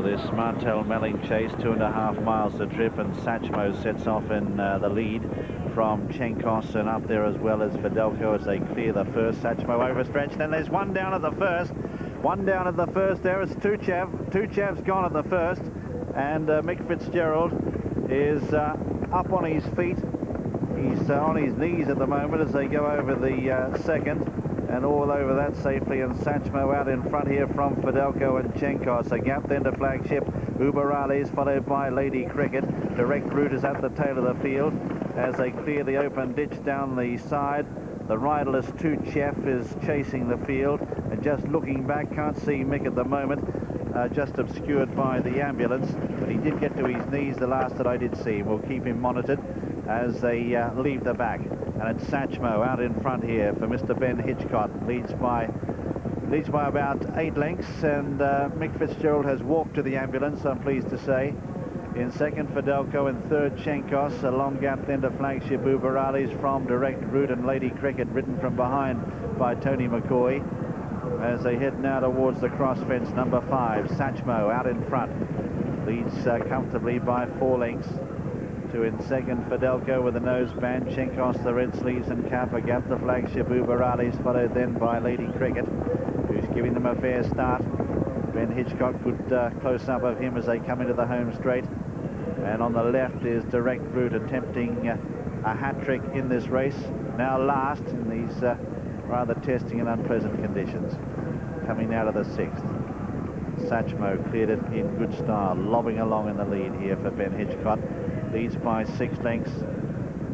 for this Martel Melling chase, 2.5 miles the trip, and Satchmo sets off in the lead from Chenkos, and up there as well as Fadalko as they clear the first. Satchmo overstretched, then there's one down at the first. One down at the first there is Tuchev. Tuchev's gone at the first, and Mick Fitzgerald is up on his feet. He's on his knees at the moment as they go over the second, and all over that safely, and Satchmo out in front here from Fadalko and Chenkos. A gap then to Flagship Uberales, followed by Lady Cricket. Direct Route is at the tail of the field as they clear the open ditch down the side. The riderless Tuchev is chasing the field, and just looking back, can't see Mick at the moment, just obscured by the ambulance, but he did get to his knees the last that I did see. We'll keep him monitored as they leave the back. And it's Satchmo out in front here for Mr. Ben Hitchcock. Leads by about 8 lengths, and Mick Fitzgerald has walked to the ambulance, I'm pleased to say. In second, Fadalko. In third, Chenkos. A long gap then to Flagship Uberales from Direct Route and Lady Cricket, ridden from behind by Tony McCoy. As they head now towards the cross fence, number 5, Satchmo out in front. Leads comfortably by 4 lengths. To in second, Fadalko with the nose band, Chenkos the red sleeves and cap. A gap to Flagship Uberales, followed then by Lady Cricket, who's giving them a fair start. Ben Hitchcock, good close-up of him as they come into the home straight. And on the left is Direct Route, attempting a hat-trick in this race. Now last in these rather testing and unpleasant conditions. Coming out of the 6th. Satchmo cleared it in good style, lobbing along in the lead here for Ben Hitchcock. Leads by 6 lengths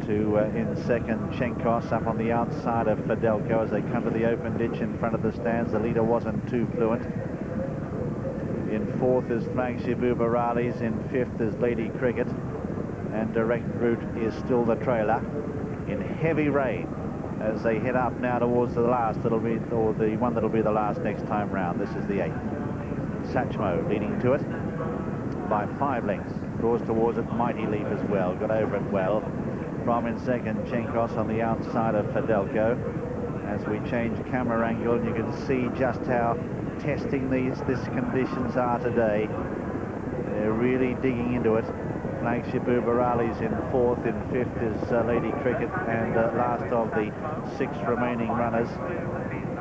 to in second, Chenkos up on the outside of Fadalko as they come to the open ditch in front of the stands. The leader wasn't too fluent. In fourth is Flagship Uberales. In fifth is Lady Cricket, and Direct Route is still the trailer in heavy rain as they head up now towards the last. That'll be, or the one that'll be the last next time round. This is the 8th. Satchmo leading to it by 5 lengths. Draws towards it, Mighty Leap as well. Got over it well. From in second, Chenkos on the outside of Fadalko. As we change camera angle, and you can see just how testing these conditions are today. They're really digging into it. Flagship Uberales in 4th. In 5th is Lady Cricket, and last of the 6 remaining runners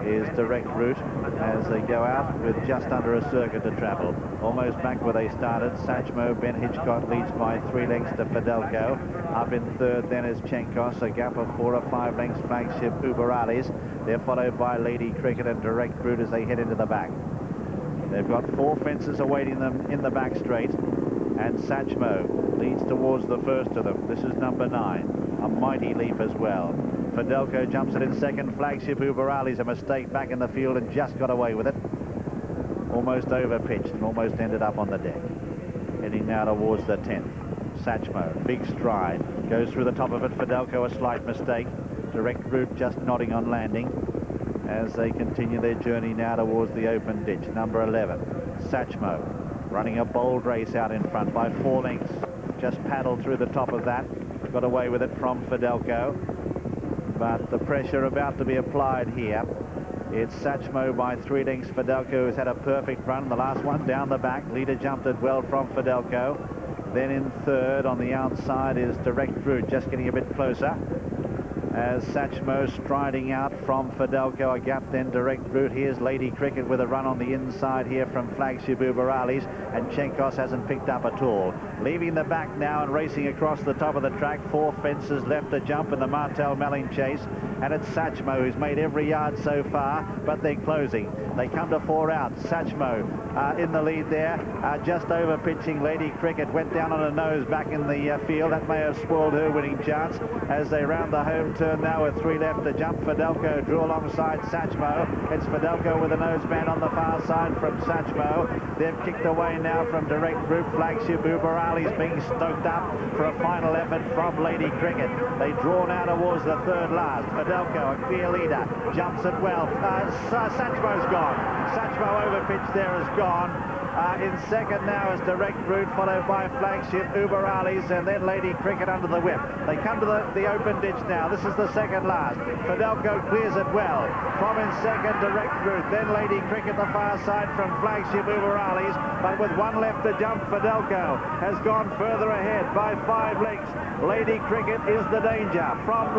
is Direct Route as they go out with just under a circuit to travel. Almost back where they started. Satchmo, Ben Hitchcock leads by 3 lengths to Fadalko. Up in third then is Chenkos, a gap of 4 or 5 lengths Flagship Uberales. They're followed by Lady Cricket and Direct Route as they head into the back. They've got 4 fences awaiting them in the back straight, and Satchmo leads towards the first of them. This is number 9, a Mighty Leap as well. Fadalko jumps it in second. Flagship Uberales, a mistake back in the field, and just got away with it. Almost over-pitched and almost ended up on the deck. Heading now towards the 10th. Satchmo, big stride, goes through the top of it. Fadalko, a slight mistake. Direct Route just nodding on landing as they continue their journey now towards the open ditch. Number 11, Satchmo, running a bold race out in front by 4 lengths. Just paddled through the top of that. Got away with it from Fadalko. But the pressure about to be applied here. It's Satchmo by 3 lengths. Fadalko has had a perfect run. The last one down the back. Leader jumped it well from Fadalko. Then in third on the outside is Direct Route, just getting a bit closer. As Satchmo striding out from Fadalko, a gap then Direct Route. Here's Lady Cricket with a run on the inside here from Flagship Uberales, and Chenkos hasn't picked up at all. Leaving the back now and racing across the top of the track. 4 fences left to jump in the Martel Melling chase, and it's Satchmo who's made every yard so far, but they're closing. They come to 4 out. Satchmo in the lead there, just over pitching. Lady Cricket went down on her nose back in the field. That may have spoiled her winning chance as they round the home turn now with 3 left to jump. Fadalko drew alongside Satchmo. It's Fadalko with a noseband on the far side from Satchmo. They've kicked away now from Direct Route. Flagship Uberales being stoked up for a final effort from Lady Cricket. They draw now towards the 3rd last. Fadalko, a clear leader, jumps it well. Satchmo's gone. Satchmo overpitched there is gone. In second now is Direct Route, followed by Flagship, Uber Ali's, and then Lady Cricket under the whip. They come to the open ditch now. This is the second last. Fadalko clears it well. From in second, Direct Route, then Lady Cricket the far side from Flagship, Uber Ali's, but with one left to jump, Fadalko has gone further ahead by 5 lengths. Lady Cricket is the danger from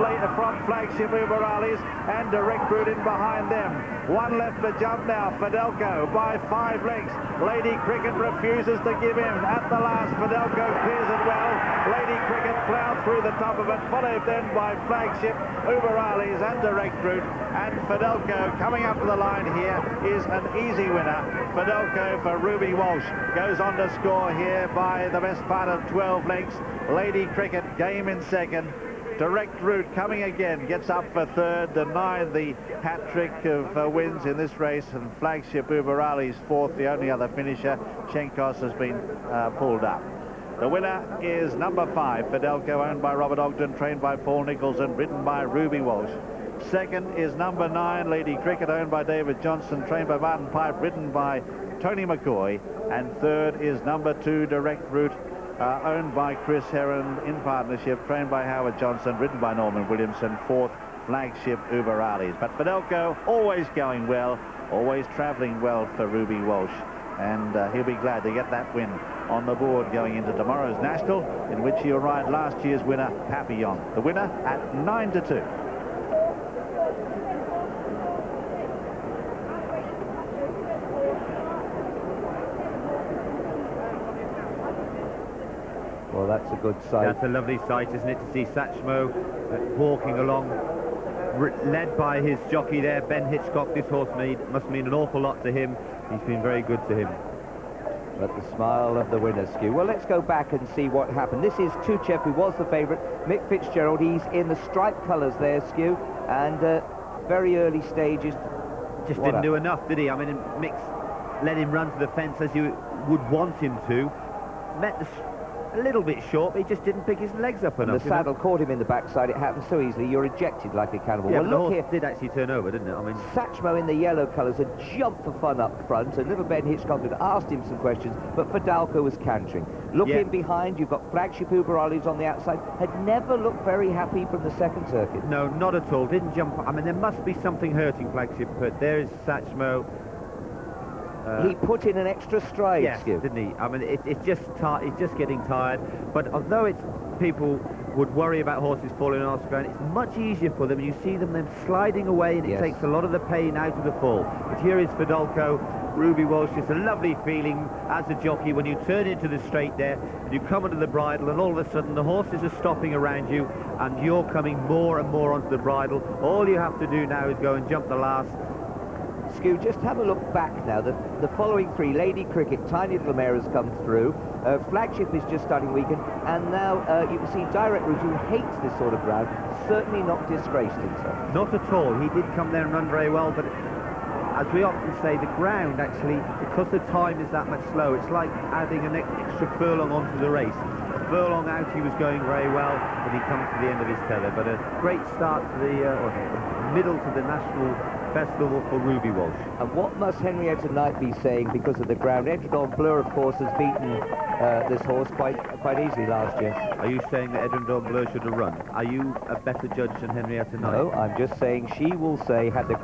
Flagship, Uber Ali's, and Direct Route in behind them. One left to jump now, Fadalko by 5 lengths. Lady Cricket refuses to give in. At the last, Fadalko clears it well. Lady Cricket ploughed through the top of it, followed then by Flagship, Uber Ali's and Direct Route. And Fadalko coming up to the line here is an easy winner. Fadalko for Ruby Walsh goes on to score here by the best part of 12 lengths. Lady Cricket game in second. Direct Route coming again, gets up for third, denied the hat-trick of wins in this race, and Flagship Uber Ali's fourth, the only other finisher. Chenkos has been pulled up. The winner is number 5, Fadalko, owned by Robert Ogden, trained by Paul Nichols and ridden by Ruby Walsh. Second is number 9, Lady Cricket, owned by David Johnson, trained by Martin Pipe, ridden by Tony McCoy. And third is number 2, Direct Route, owned by Chris Heron in partnership, trained by Howard Johnson, ridden by Norman Williamson. Fourth, Flagship Uber Ali's. But Fadalko always going well, always travelling well for Ruby Walsh, and he'll be glad to get that win on the board going into tomorrow's National, in which he'll ride last year's winner, Papillon. The winner at 9-2. Well, that's a good sight. That's a lovely sight, isn't it, to see Satchmo walking along, led by his jockey there, Ben Hitchcock. This horse must mean an awful lot to him. He's been very good to him. But the smile of the winner, Skew. Well, let's go back and see what happened. This is Tuchev, who was the favourite. Mick Fitzgerald, he's in the striped colours there, Skew, and very early stages. Just didn't do enough, did he? I mean, Mick let him run to the fence as you would want him to. Met a little bit short, but he just didn't pick his legs up enough. The saddle caught him in the backside. It happens so easily. You're ejected like a cannibal. Yeah, well, look look here. here. Did actually turn over, didn't it? I mean, Satchmo in the yellow colours had jumped for fun up front, and little Ben Hitchcock had asked him some questions, but Fadalko was cantering. Look in behind, you've got Flagship Uber Ali's on the outside. Had never looked very happy from the second circuit. No, not at all. Didn't jump. I mean, there must be something hurting Flagship, but there is Satchmo. He put in an extra stride, yes, Skew. didn't he? I mean, it's just getting tired. But although people would worry about horses falling off the ground, it's much easier for them. You see them then sliding away, and it takes a lot of the pain out of the fall. But here is Fadalko, Ruby Walsh. It's a lovely feeling as a jockey when you turn into the straight there, and you come under the bridle, and all of a sudden the horses are stopping around you, and you're coming more and more onto the bridle. All you have to do now is go and jump the last. Skew, just have a look back now. The following three, Lady Cricket, Tiny Little Mare has come through. Flagship is just starting weekend, and now you can see Direct Route, who hates this sort of ground, certainly not disgraced himself. Not at all. He did come there and run very well, but as we often say, the ground actually, because the time is that much slow, it's like adding an extra furlong onto the race. A furlong out, he was going very well, but he comes to the end of his tether. But a great start to the middle to the National Festival for Ruby Walsh. And what must Henrietta Knight be saying because of the ground? Edredon Bleu, of course, has beaten this horse quite easily last year. Are you saying that Edredon Bleu should have run? Are you a better judge than Henrietta Knight? No, I'm just saying she will say, had the